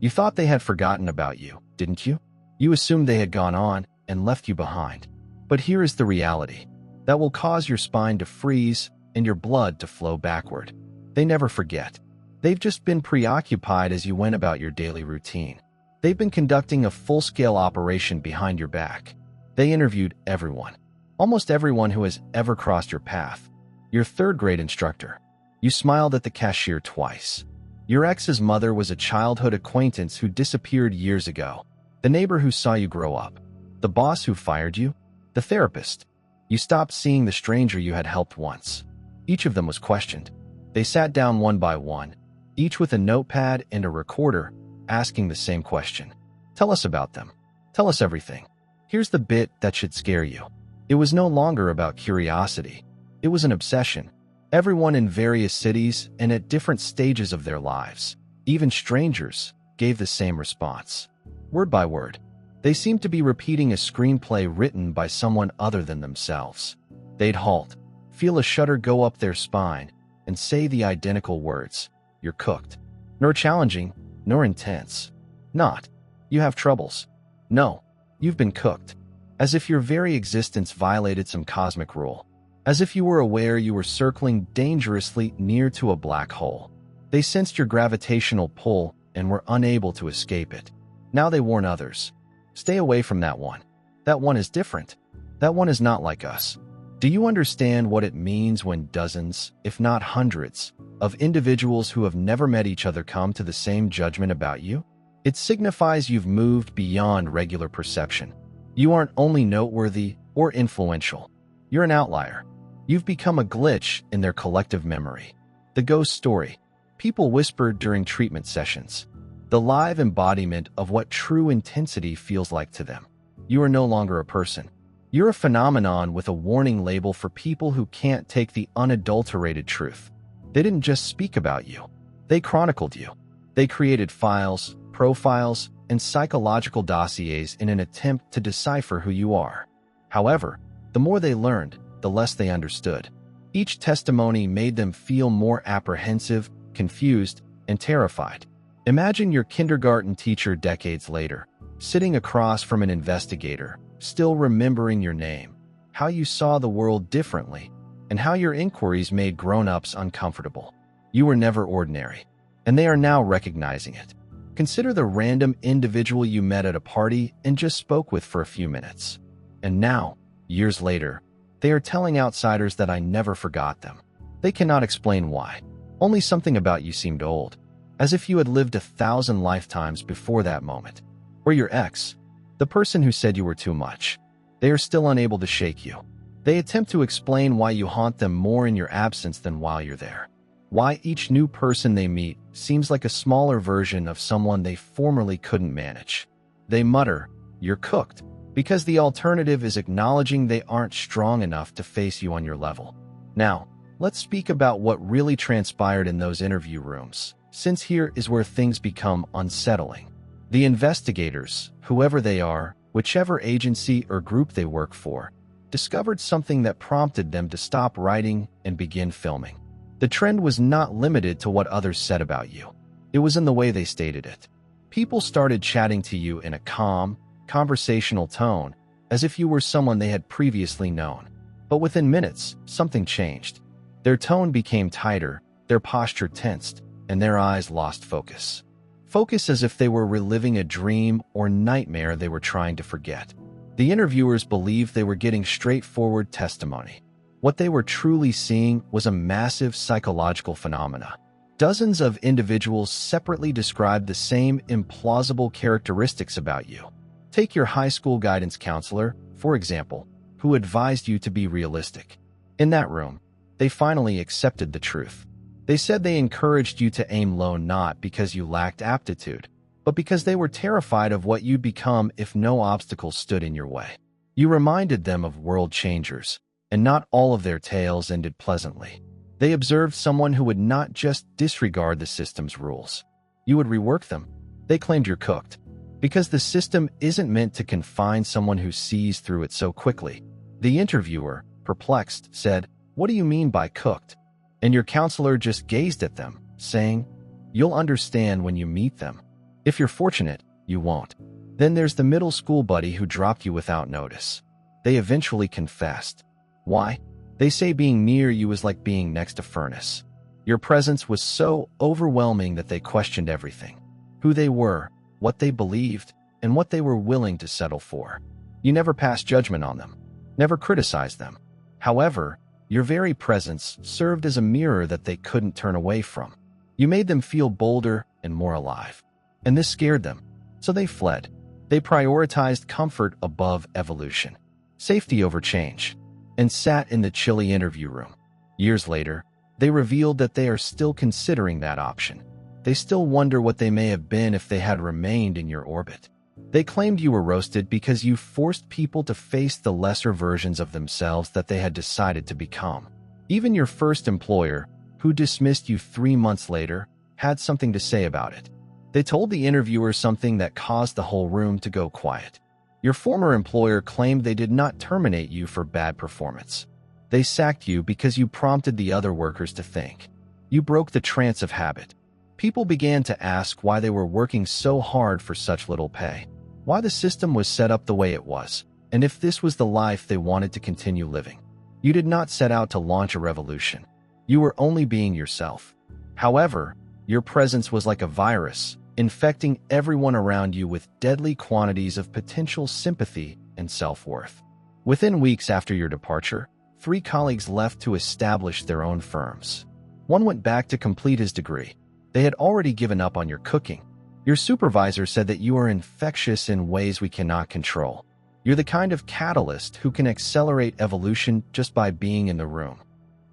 You thought they had forgotten about you, didn't you? You assumed they had gone on and left you behind. But here is the reality. That will cause your spine to freeze and your blood to flow backward. They never forget. They've just been preoccupied as you went about your daily routine. They've been conducting a full-scale operation behind your back. They interviewed everyone. Almost everyone who has ever crossed your path. Your third-grade instructor. You smiled at the cashier twice. Your ex's mother was a childhood acquaintance who disappeared years ago. The neighbor who saw you grow up. The boss who fired you. The therapist. You stopped seeing the stranger you had helped once. Each of them was questioned. They sat down one by one, each with a notepad and a recorder, asking the same question. Tell us about them. Tell us everything. Here's the bit that should scare you. It was no longer about curiosity. It was an obsession. Everyone in various cities and at different stages of their lives, even strangers, gave the same response. Word by word. They seemed to be repeating a screenplay written by someone other than themselves. They'd halt, feel a shudder go up their spine, and say the identical words. You're cooked. Nor challenging, nor intense. Not. You have troubles. No. You've been cooked. As if your very existence violated some cosmic rule. As if you were aware you were circling dangerously near to a black hole. They sensed your gravitational pull and were unable to escape it. Now they warn others. Stay away from that one. That one is different. That one is not like us. Do you understand what it means when dozens, if not hundreds, of individuals who have never met each other come to the same judgment about you? It signifies you've moved beyond regular perception. You aren't only noteworthy or influential. You're an outlier. You've become a glitch in their collective memory. The ghost story. People whispered during treatment sessions. The live embodiment of what true intensity feels like to them. You are no longer a person. You're a phenomenon with a warning label for people who can't take the unadulterated truth. They didn't just speak about you. They chronicled you. They created files, profiles, and psychological dossiers in an attempt to decipher who you are. However, the more they learned, the less they understood. Each testimony made them feel more apprehensive, confused, and terrified. Imagine your kindergarten teacher decades later, sitting across from an investigator, still remembering your name, how you saw the world differently, and how your inquiries made grown-ups uncomfortable. You were never ordinary, and they are now recognizing it. Consider the random individual you met at a party and just spoke with for a few minutes. And now, years later, they are telling outsiders that I never forgot them. They cannot explain why. Only something about you seemed old, as if you had lived 1,000 lifetimes before that moment. Or your ex, the person who said you were too much. They are still unable to shake you. They attempt to explain why you haunt them more in your absence than while you're there. Why each new person they meet seems like a smaller version of someone they formerly couldn't manage. They mutter, "You're cooked," because the alternative is acknowledging they aren't strong enough to face you on your level. Now, let's speak about what really transpired in those interview rooms, since here is where things become unsettling. The investigators, whoever they are, whichever agency or group they work for, discovered something that prompted them to stop writing and begin filming. The trend was not limited to what others said about you. It was in the way they stated it. People started chatting to you in a calm, conversational tone, as if you were someone they had previously known. But within minutes, something changed. Their tone became tighter, their posture tensed, and their eyes lost focus. Focus as if they were reliving a dream or nightmare they were trying to forget. The interviewers believed they were getting straightforward testimony. What they were truly seeing was a massive psychological phenomena. Dozens of individuals separately described the same implausible characteristics about you. Take your high school guidance counselor, for example, who advised you to be realistic. In that room, they finally accepted the truth. They said they encouraged you to aim low not because you lacked aptitude, but because they were terrified of what you'd become if no obstacles stood in your way. You reminded them of world changers, and not all of their tales ended pleasantly. They observed someone who would not just disregard the system's rules. You would rework them. They claimed you're cooked. Because the system isn't meant to confine someone who sees through it so quickly. The interviewer, perplexed, said, "What do you mean by cooked?" And your counselor just gazed at them, saying, "You'll understand when you meet them." If you're fortunate, you won't. Then there's the middle school buddy who dropped you without notice. They eventually confessed. Why? They say being near you was like being next to furnace. Your presence was so overwhelming that they questioned everything. Who they were, what they believed, and what they were willing to settle for. You never passed judgment on them, never criticized them. However, your very presence served as a mirror that they couldn't turn away from. You made them feel bolder and more alive. And this scared them, so they fled. They prioritized comfort above evolution, safety over change, and sat in the chilly interview room. Years later, they revealed that they are still considering that option. They still wonder what they may have been if they had remained in your orbit. They claimed you were roasted because you forced people to face the lesser versions of themselves that they had decided to become. Even your first employer, who dismissed you 3 months later, had something to say about it. They told the interviewer something that caused the whole room to go quiet. Your former employer claimed they did not terminate you for bad performance. They sacked you because you prompted the other workers to think. You broke the trance of habit. People began to ask why they were working so hard for such little pay, why the system was set up the way it was, and if this was the life they wanted to continue living. You did not set out to launch a revolution. You were only being yourself. However, your presence was like a virus, infecting everyone around you with deadly quantities of potential sympathy and self-worth. Within weeks after your departure, 3 colleagues left to establish their own firms. One went back to complete his degree. They had already given up on your cooking. Your supervisor said that you are infectious in ways we cannot control. You're the kind of catalyst who can accelerate evolution just by being in the room.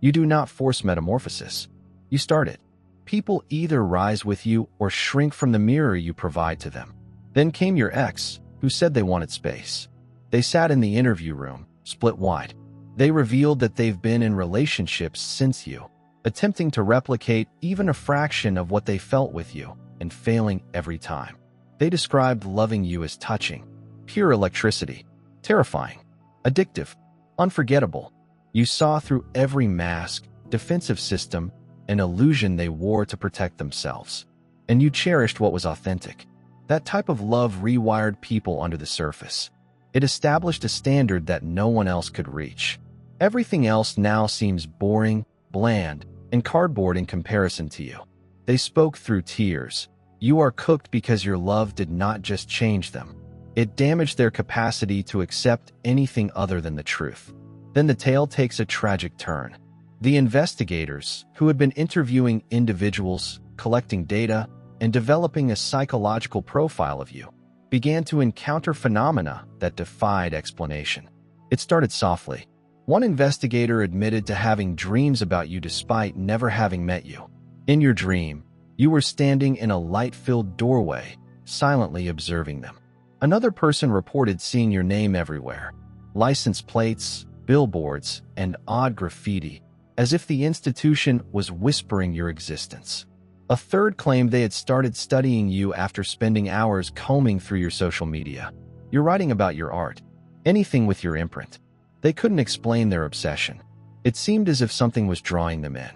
You do not force metamorphosis. You start it. People either rise with you or shrink from the mirror you provide to them. Then came your ex, who said they wanted space. They sat in the interview room, split wide. They revealed that they've been in relationships since you, attempting to replicate even a fraction of what they felt with you, and failing every time. They described loving you as touching, pure electricity, terrifying, addictive, unforgettable. You saw through every mask, defensive system, and illusion they wore to protect themselves. And you cherished what was authentic. That type of love rewired people under the surface. It established a standard that no one else could reach. Everything else now seems boring, bland, and cardboard in comparison to you. They spoke through tears. You are cooked because your love did not just change them. It damaged their capacity to accept anything other than the truth. Then the tale takes a tragic turn. The investigators, who had been interviewing individuals, collecting data, and developing a psychological profile of you, began to encounter phenomena that defied explanation. It started softly. One investigator admitted to having dreams about you despite never having met you. In your dream, you were standing in a light-filled doorway, silently observing them. Another person reported seeing your name everywhere. License plates, billboards, and odd graffiti, as if the institution was whispering your existence. A third claimed they had started studying you after spending hours combing through your social media. You're writing about your art, anything with your imprint. They couldn't explain their obsession. It seemed as if something was drawing them in.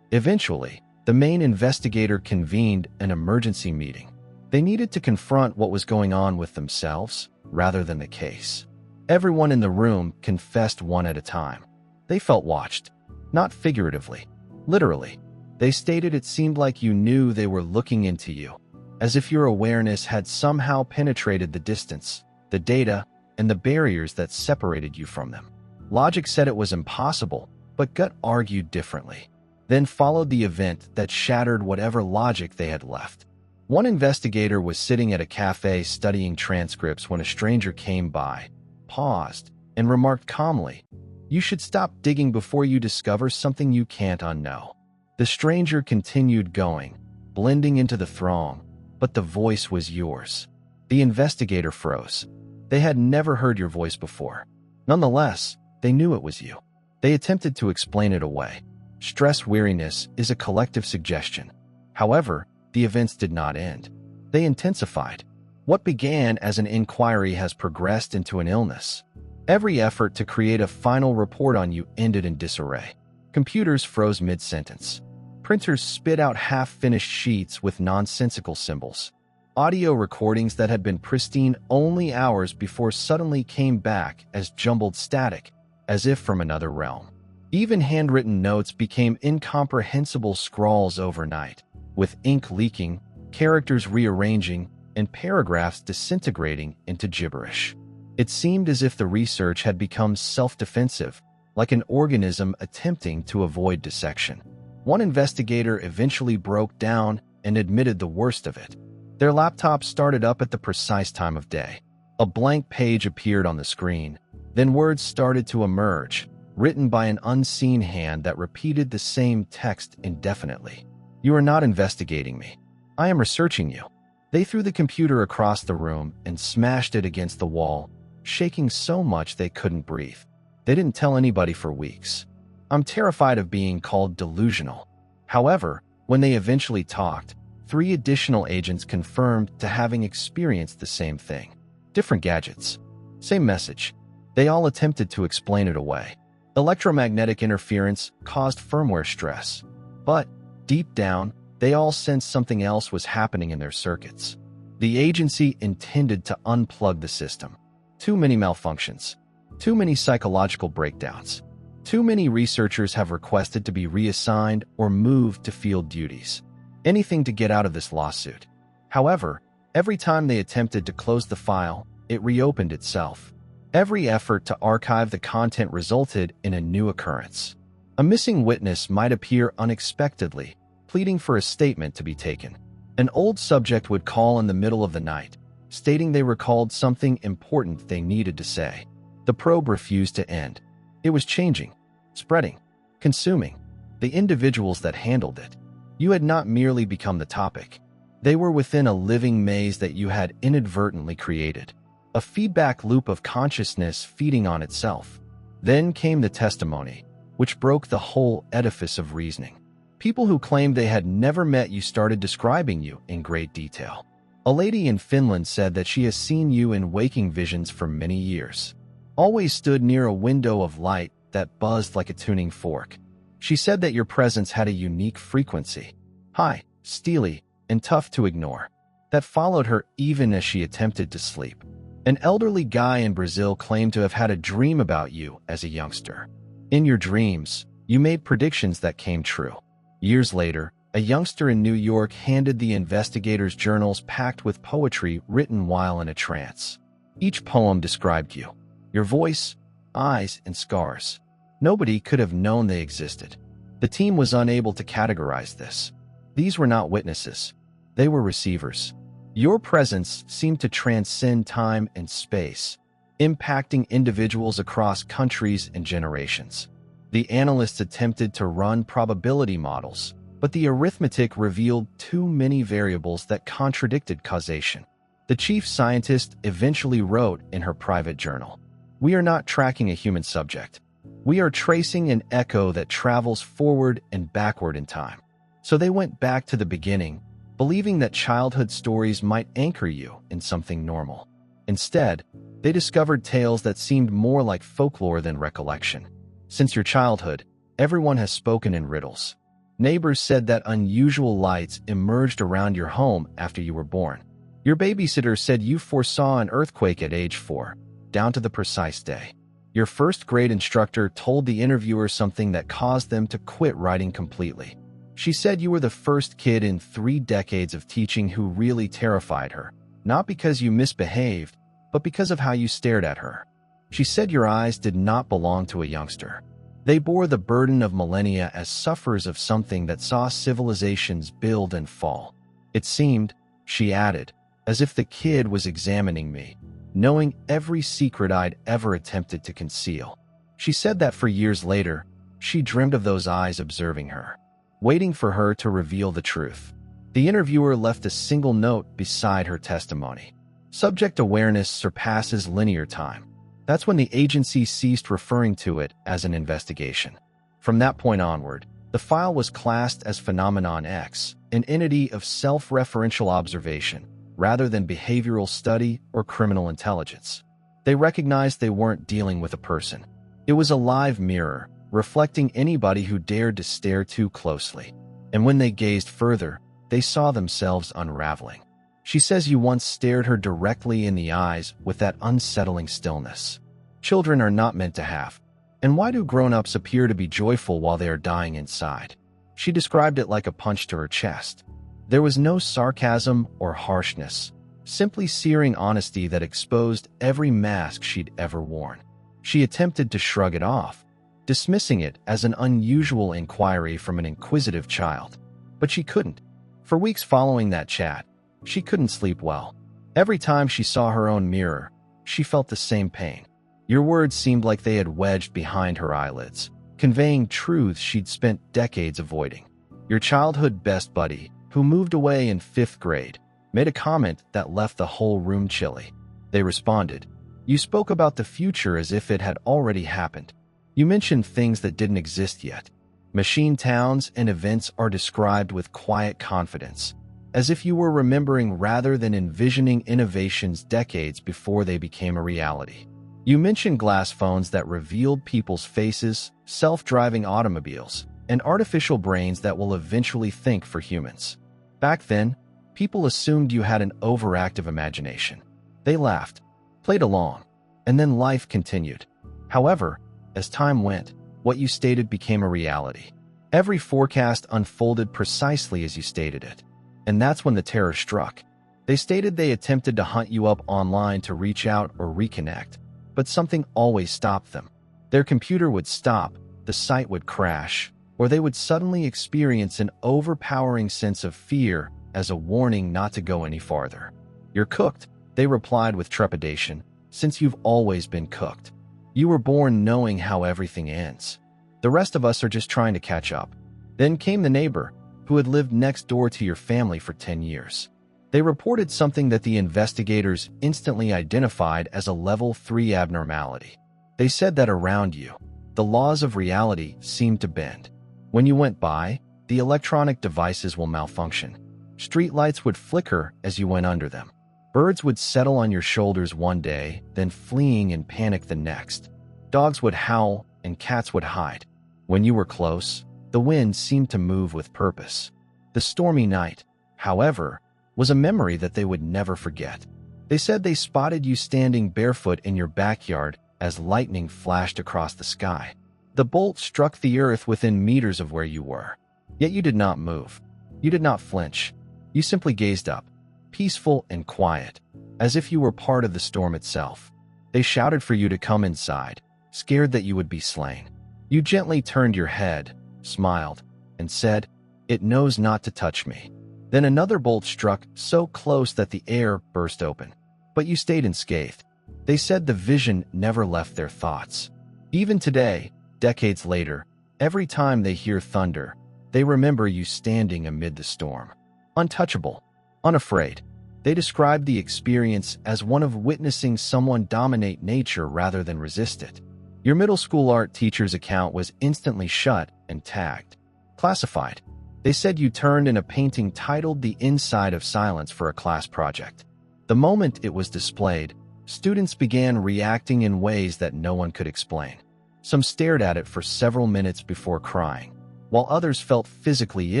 Eventually, the main investigator convened an emergency meeting. They needed to confront what was going on with themselves rather than the case. Everyone in the room confessed one at a time. They felt watched. Not figuratively, literally. They stated it seemed like you knew they were looking into you, as if your awareness had somehow penetrated the distance, the data, and the barriers that separated you from them. Logic said it was impossible, but gut argued differently. Then followed the event that shattered whatever logic they had left. One investigator was sitting at a cafe studying transcripts when a stranger came by, paused, and remarked calmly, "You should stop digging before you discover something you can't unknow." The stranger continued going, blending into the throng, but the voice was yours. The investigator froze. They had never heard your voice before. Nonetheless, they knew it was you. They attempted to explain it away. Stress weariness is a collective suggestion. However, the events did not end. They intensified. What began as an inquiry has progressed into an illness. Every effort to create a final report on you ended in disarray. Computers froze mid-sentence. Printers spit out half-finished sheets with nonsensical symbols. Audio recordings that had been pristine only hours before suddenly came back as jumbled static, as if from another realm. Even handwritten notes became incomprehensible scrawls overnight, with ink leaking, characters rearranging, and paragraphs disintegrating into gibberish. It seemed as if the research had become self-defensive, like an organism attempting to avoid dissection. One investigator eventually broke down and admitted the worst of it. Their laptop started up at the precise time of day. A blank page appeared on the screen. Then words started to emerge, written by an unseen hand that repeated the same text indefinitely. "You are not investigating me. I am researching you." They threw the computer across the room and smashed it against the wall, shaking so much they couldn't breathe. They didn't tell anybody for weeks. "I'm terrified of being called delusional." However, when they eventually talked, 3 additional agents confirmed to having experienced the same thing. Different gadgets. Same message. They all attempted to explain it away. Electromagnetic interference caused firmware stress. But, deep down, they all sensed something else was happening in their circuits. The agency intended to unplug the system. Too many malfunctions. Too many psychological breakdowns. Too many researchers have requested to be reassigned or moved to field duties. Anything to get out of this lawsuit. However, every time they attempted to close the file, it reopened itself. Every effort to archive the content resulted in a new occurrence. A missing witness might appear unexpectedly, pleading for a statement to be taken. An old subject would call in the middle of the night, stating they recalled something important they needed to say. The probe refused to end. It was changing, spreading, consuming the individuals that handled it. You had not merely become the topic. They were within a living maze that you had inadvertently created. A feedback loop of consciousness feeding on itself. Then came the testimony, which broke the whole edifice of reasoning. People who claimed they had never met you started describing you in great detail. A lady in Finland said that she has seen you in waking visions for many years. Always stood near a window of light that buzzed like a tuning fork. She said that your presence had a unique frequency, high, steely, and tough to ignore, that followed her even as she attempted to sleep. An elderly guy in Brazil claimed to have had a dream about you as a youngster. In your dreams, you made predictions that came true. Years later, a youngster in New York handed the investigators journals packed with poetry written while in a trance. Each poem described you, your voice, eyes, and scars. Nobody could have known they existed. The team was unable to categorize this. These were not witnesses. They were receivers. Your presence seemed to transcend time and space, impacting individuals across countries and generations. The analysts attempted to run probability models, but the arithmetic revealed too many variables that contradicted causation. The chief scientist eventually wrote in her private journal, "We are not tracking a human subject. We are tracing an echo that travels forward and backward in time." So they went back to the beginning, believing that childhood stories might anchor you in something normal. Instead, they discovered tales that seemed more like folklore than recollection. Since your childhood, everyone has spoken in riddles. Neighbors said that unusual lights emerged around your home after you were born. Your babysitter said you foresaw an earthquake at age 4, down to the precise day. Your first grade instructor told the interviewer something that caused them to quit writing completely. She said you were the first kid in 3 decades of teaching who really terrified her, not because you misbehaved, but because of how you stared at her. She said your eyes did not belong to a youngster. They bore the burden of millennia as sufferers of something that saw civilizations build and fall. It seemed, she added, as if the kid was examining me, knowing every secret I'd ever attempted to conceal. She said that for years later, she dreamed of those eyes observing her, waiting for her to reveal the truth. The interviewer left a single note beside her testimony. Subject awareness surpasses linear time. That's when the agency ceased referring to it as an investigation. From that point onward, the file was classed as Phenomenon X, an entity of self-referential observation, rather than behavioral study or criminal intelligence. They recognized they weren't dealing with a person. It was a live mirror, reflecting anybody who dared to stare too closely. And when they gazed further, they saw themselves unraveling. She says you once stared her directly in the eyes with that unsettling stillness. Children are not meant to have. And why do grown-ups appear to be joyful while they are dying inside? She described it like a punch to her chest. There was no sarcasm or harshness, simply searing honesty that exposed every mask she'd ever worn. She attempted to shrug it off, dismissing it as an unusual inquiry from an inquisitive child. But she couldn't. For weeks following that chat, she couldn't sleep well. Every time she saw her own mirror, she felt the same pain. Your words seemed like they had wedged behind her eyelids, conveying truths she'd spent decades avoiding. Your childhood best buddy, who moved away in 5th grade, made a comment that left the whole room chilly. They responded, "You spoke about the future as if it had already happened. You mentioned things that didn't exist yet. Machine towns and events are described with quiet confidence, as if you were remembering rather than envisioning innovations decades before they became a reality. You mentioned glass phones that revealed people's faces, self-driving automobiles, and artificial brains that will eventually think for humans. Back then, people assumed you had an overactive imagination. They laughed, played along, and then life continued. However, as time went, what you stated became a reality. Every forecast unfolded precisely as you stated it. And that's when the terror struck. They stated they attempted to hunt you up online to reach out or reconnect, but something always stopped them. Their computer would stop, the site would crash, or they would suddenly experience an overpowering sense of fear as a warning not to go any farther. "You're cooked," they replied with trepidation, "since you've always been cooked. You were born knowing how everything ends. The rest of us are just trying to catch up." Then came the neighbor, who had lived next door to your family for 10 years. They reported something that the investigators instantly identified as a level 3 abnormality. They said that around you, the laws of reality seemed to bend. When you went by, the electronic devices will malfunction. Streetlights would flicker as you went under them. Birds would settle on your shoulders one day, then fleeing in panic the next. Dogs would howl and cats would hide. When you were close, the wind seemed to move with purpose. The stormy night, however, was a memory that they would never forget. They said they spotted you standing barefoot in your backyard as lightning flashed across the sky. The bolt struck the earth within meters of where you were. Yet you did not move. You did not flinch. You simply gazed up, peaceful and quiet, as if you were part of the storm itself. They shouted for you to come inside, scared that you would be slain. You gently turned your head, smiled, and said, "It knows not to touch me." Then another bolt struck so close that the air burst open. But you stayed unscathed. They said the vision never left their thoughts. Even today, decades later, every time they hear thunder, they remember you standing amid the storm. Untouchable, unafraid. They described the experience as one of witnessing someone dominate nature rather than resist it. Your middle school art teacher's account was instantly shut and tagged. Classified. They said you turned in a painting titled "The Inside of Silence" for a class project. The moment it was displayed, students began reacting in ways that no one could explain. Some stared at it for several minutes before crying, while others felt physically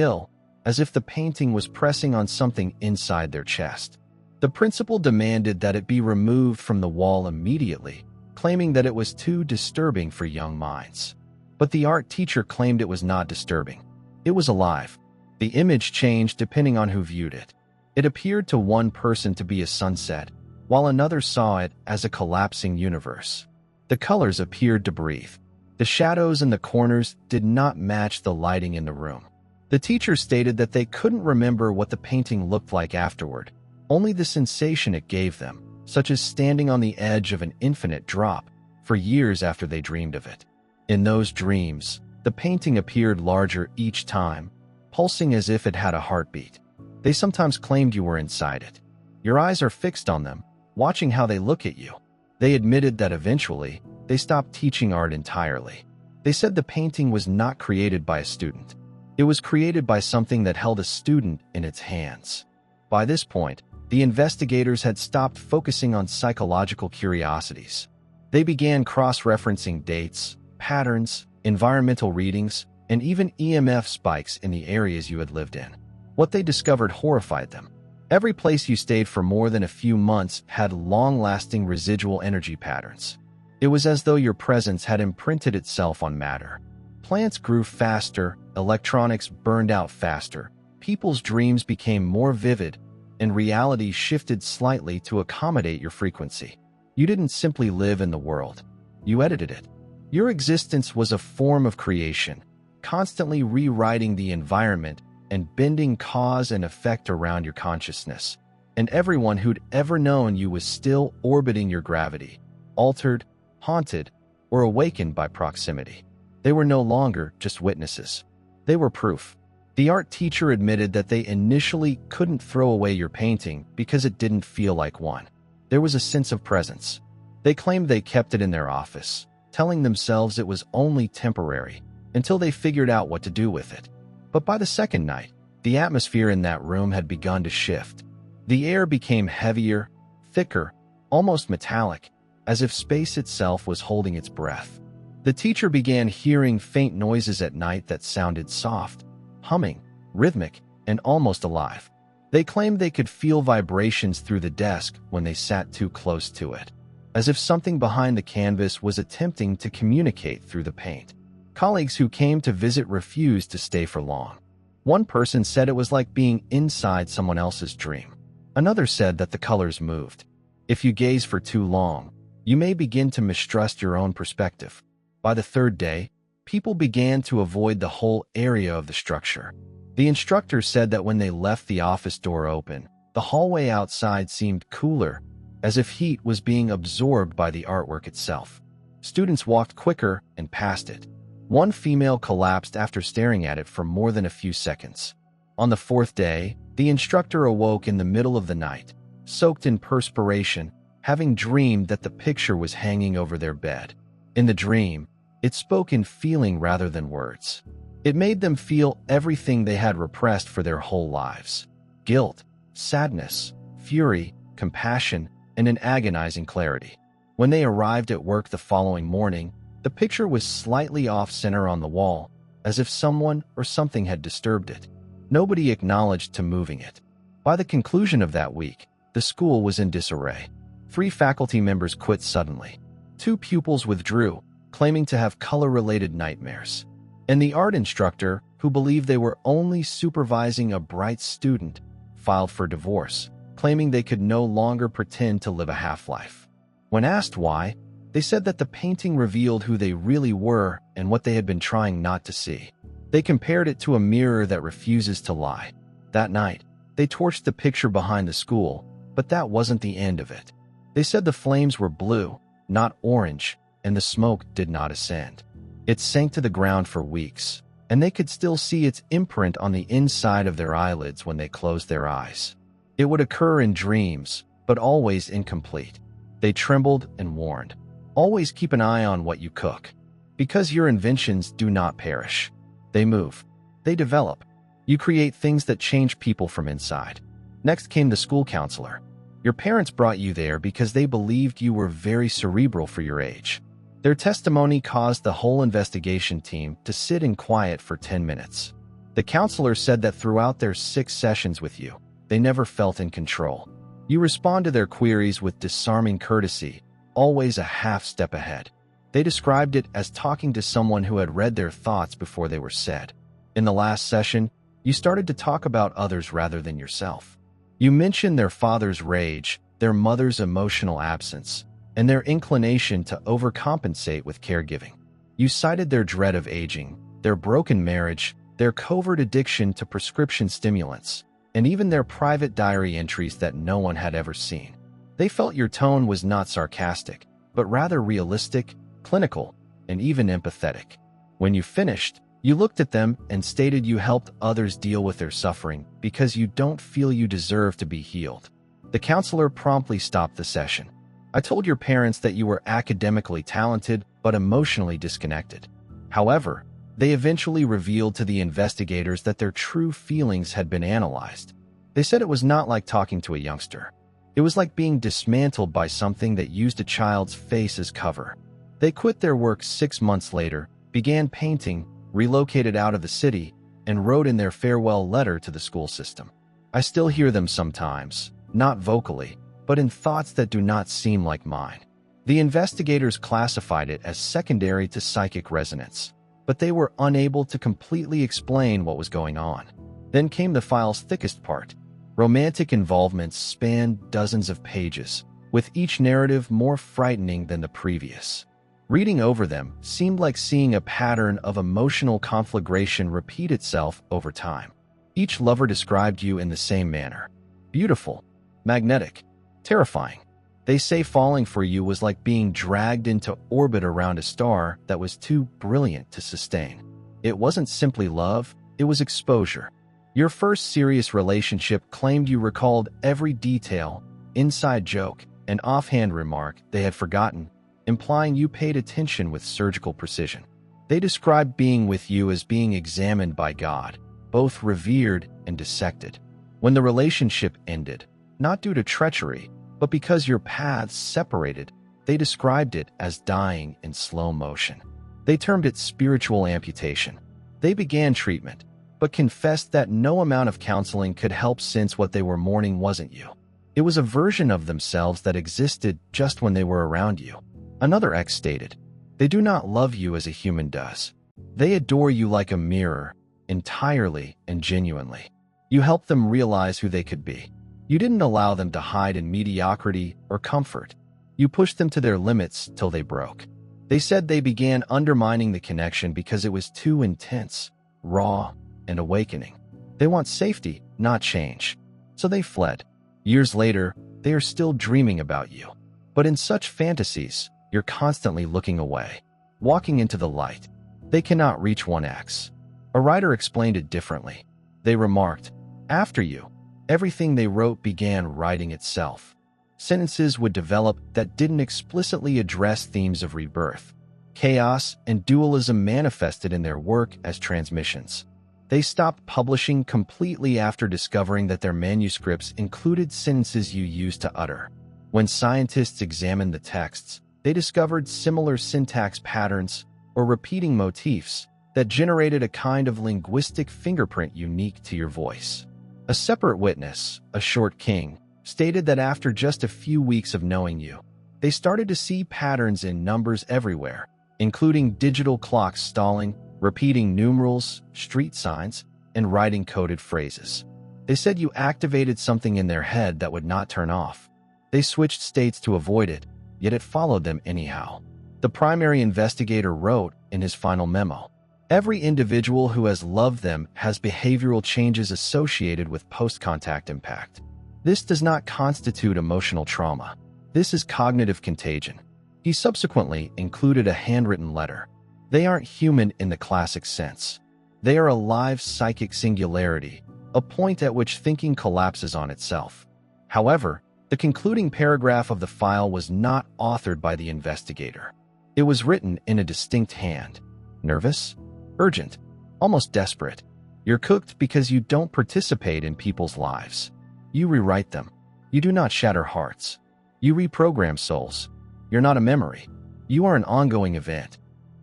ill, as if the painting was pressing on something inside their chest. The principal demanded that it be removed from the wall immediately, claiming that it was too disturbing for young minds. But the art teacher claimed it was not disturbing. It was alive. The image changed depending on who viewed it. It appeared to one person to be a sunset, while another saw it as a collapsing universe. The colors appeared to breathe. The shadows in the corners did not match the lighting in the room. The teacher stated that they couldn't remember what the painting looked like afterward, only the sensation it gave them, such as standing on the edge of an infinite drop, for years after they dreamed of it. In those dreams, the painting appeared larger each time, pulsing as if it had a heartbeat. They sometimes claimed you were inside it. Your eyes are fixed on them, watching how they look at you. They admitted that eventually, they stopped teaching art entirely. They said the painting was not created by a student. It was created by something that held a student in its hands. By this point, the investigators had stopped focusing on psychological curiosities. They began cross-referencing dates, patterns, environmental readings, and even EMF spikes in the areas you had lived in. What they discovered horrified them. Every place you stayed for more than a few months had long-lasting residual energy patterns. It was as though your presence had imprinted itself on matter. Plants grew faster, electronics burned out faster, people's dreams became more vivid, and reality shifted slightly to accommodate your frequency. You didn't simply live in the world. You edited it. Your existence was a form of creation, constantly rewriting the environment and bending cause and effect around your consciousness. And everyone who'd ever known you was still orbiting your gravity, altered, haunted, or awakened by proximity. They were no longer just witnesses. They were proof. The art teacher admitted that they initially couldn't throw away your painting because it didn't feel like one. There was a sense of presence. They claimed they kept it in their office, telling themselves it was only temporary, until they figured out what to do with it. But by the second night, the atmosphere in that room had begun to shift. The air became heavier, thicker, almost metallic, as if space itself was holding its breath. The teacher began hearing faint noises at night that sounded soft, humming, rhythmic, and almost alive. They claimed they could feel vibrations through the desk when they sat too close to it, as if something behind the canvas was attempting to communicate through the paint. Colleagues who came to visit refused to stay for long. One person said it was like being inside someone else's dream. Another said that the colors moved. If you gaze for too long, you may begin to mistrust your own perspective. By the third day, people began to avoid the whole area of the structure. The instructor said that when they left the office door open, the hallway outside seemed cooler, as if heat was being absorbed by the artwork itself. Students walked quicker and past it. One female collapsed after staring at it for more than a few seconds. On the fourth day, the instructor awoke in the middle of the night, soaked in perspiration, having dreamed that the picture was hanging over their bed. In the dream, it spoke in feeling rather than words. It made them feel everything they had repressed for their whole lives: guilt, sadness, fury, compassion, and an agonizing clarity. When they arrived at work the following morning, the picture was slightly off-center on the wall, as if someone or something had disturbed it. Nobody acknowledged to moving it. By the conclusion of that week, the school was in disarray. 3 faculty members quit suddenly. 2 pupils withdrew, claiming to have color-related nightmares. And the art instructor, who believed they were only supervising a bright student, filed for divorce, claiming they could no longer pretend to live a half-life. When asked why, they said that the painting revealed who they really were and what they had been trying not to see. They compared it to a mirror that refuses to lie. That night, they torched the picture behind the school, but that wasn't the end of it. They said the flames were blue, not orange, and the smoke did not ascend. It sank to the ground for weeks, and they could still see its imprint on the inside of their eyelids when they closed their eyes. It would occur in dreams, but always incomplete. They trembled and warned, "Always keep an eye on what you cook, because your inventions do not perish. They move. They develop. You create things that change people from inside." Next came the school counselor. Your parents brought you there because they believed you were very cerebral for your age. Their testimony caused the whole investigation team to sit in quiet for 10 minutes. The counselor said that throughout their 6 sessions with you, they never felt in control. You respond to their queries with disarming courtesy, always a half step ahead. They described it as talking to someone who had read their thoughts before they were said. In the last session, you started to talk about others rather than yourself. You mentioned their father's rage, their mother's emotional absence, and their inclination to overcompensate with caregiving. You cited their dread of aging, their broken marriage, their covert addiction to prescription stimulants, and even their private diary entries that no one had ever seen. They felt your tone was not sarcastic, but rather realistic, clinical, and even empathetic. When you finished, you looked at them and stated you helped others deal with their suffering because you don't feel you deserve to be healed. The counselor promptly stopped the session. "I told your parents that you were academically talented but emotionally disconnected." However, they eventually revealed to the investigators that their true feelings had been analyzed. They said it was not like talking to a youngster. It was like being dismantled by something that used a child's face as cover. They quit their work 6 months later, began painting, relocated out of the city, and wrote in their farewell letter to the school system, I still hear them sometimes, not vocally, but in thoughts that do not seem like mine. The investigators classified it as secondary to psychic resonance, but they were unable to completely explain what was going on. Then came the file's thickest part. Romantic involvements spanned dozens of pages, with each narrative more frightening than the previous. Reading over them seemed like seeing a pattern of emotional conflagration repeat itself over time. Each lover described you in the same manner. Beautiful, magnetic, terrifying. They say falling for you was like being dragged into orbit around a star that was too brilliant to sustain. It wasn't simply love, it was exposure. Your first serious relationship claimed you recalled every detail, inside joke, and offhand remark they had forgotten, implying you paid attention with surgical precision. They described being with you as being examined by God, both revered and dissected. When the relationship ended, not due to treachery, but because your paths separated, they described it as dying in slow motion. They termed it spiritual amputation. They began treatment, but confessed that no amount of counseling could help since what they were mourning wasn't you. It was a version of themselves that existed just when they were around you. Another ex stated, "They do not love you as a human does. They adore you like a mirror, entirely and genuinely. You helped them realize who they could be. You didn't allow them to hide in mediocrity or comfort. You pushed them to their limits till they broke." They said they began undermining the connection because it was too intense, raw, and awakening. They want safety, not change. So they fled. Years later, they are still dreaming about you. But in such fantasies, you're constantly looking away, walking into the light. They cannot reach one ex. A writer explained it differently. They remarked, "After you, everything they wrote began writing itself. Sentences would develop that didn't explicitly address themes of rebirth. Chaos and dualism manifested in their work as transmissions. They stopped publishing completely after discovering that their manuscripts included sentences you used to utter. When scientists examined the texts, they discovered similar syntax patterns or repeating motifs that generated a kind of linguistic fingerprint unique to your voice." A separate witness, a short king, stated that after just a few weeks of knowing you, they started to see patterns in numbers everywhere, including digital clocks stalling, repeating numerals, street signs, and writing coded phrases. They said you activated something in their head that would not turn off. They switched states to avoid it, yet it followed them anyhow. The primary investigator wrote in his final memo, "Every individual who has loved them has behavioral changes associated with post-contact impact. This does not constitute emotional trauma. This is cognitive contagion." He subsequently included a handwritten letter. They aren't human in the classic sense. They are a live psychic singularity, a point at which thinking collapses on itself. However, the concluding paragraph of the file was not authored by the investigator. It was written in a distinct hand. Nervous? Urgent? Almost desperate. You're cooked because you don't participate in people's lives. You rewrite them. You do not shatter hearts. You reprogram souls. You're not a memory. You are an ongoing event.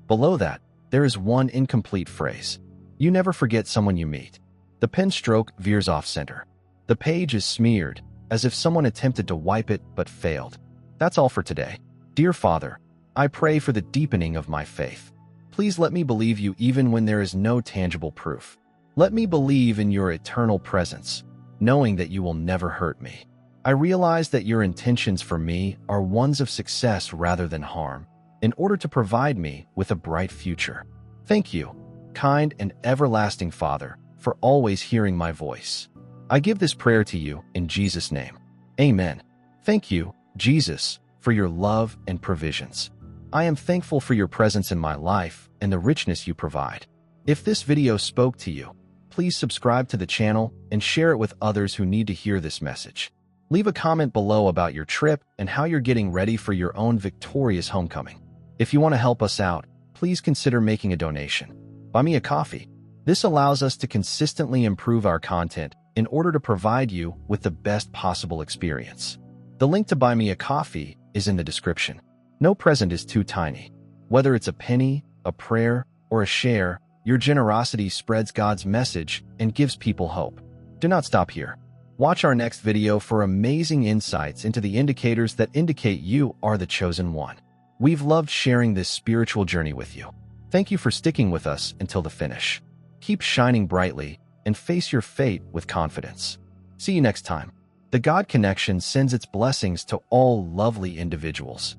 Below that, there is one incomplete phrase. You never forget someone you meet. The pen stroke veers off center. The page is smeared, as if someone attempted to wipe it but failed. That's all for today. Dear Father, I pray for the deepening of my faith. Please let me believe you even when there is no tangible proof. Let me believe in your eternal presence, knowing that you will never hurt me. I realize that your intentions for me are ones of success rather than harm, in order to provide me with a bright future. Thank you, kind and everlasting Father, for always hearing my voice. I give this prayer to you in Jesus' name. Amen. Thank you, Jesus, for your love and provisions. I am thankful for your presence in my life and the richness you provide. If this video spoke to you, please subscribe to the channel and share it with others who need to hear this message. Leave a comment below about your trip and how you're getting ready for your own victorious homecoming. If you want to help us out, please consider making a donation. Buy me a coffee. This allows us to consistently improve our content in order to provide you with the best possible experience. The link to buy me a coffee is in the description. No present is too tiny. Whether it's a penny, a prayer, or a share, your generosity spreads God's message and gives people hope. Do not stop here. Watch our next video for amazing insights into the indicators that indicate you are the chosen one. We've loved sharing this spiritual journey with you. Thank you for sticking with us until the finish. Keep shining brightly and face your fate with confidence. See you next time. The God Connection sends its blessings to all lovely individuals.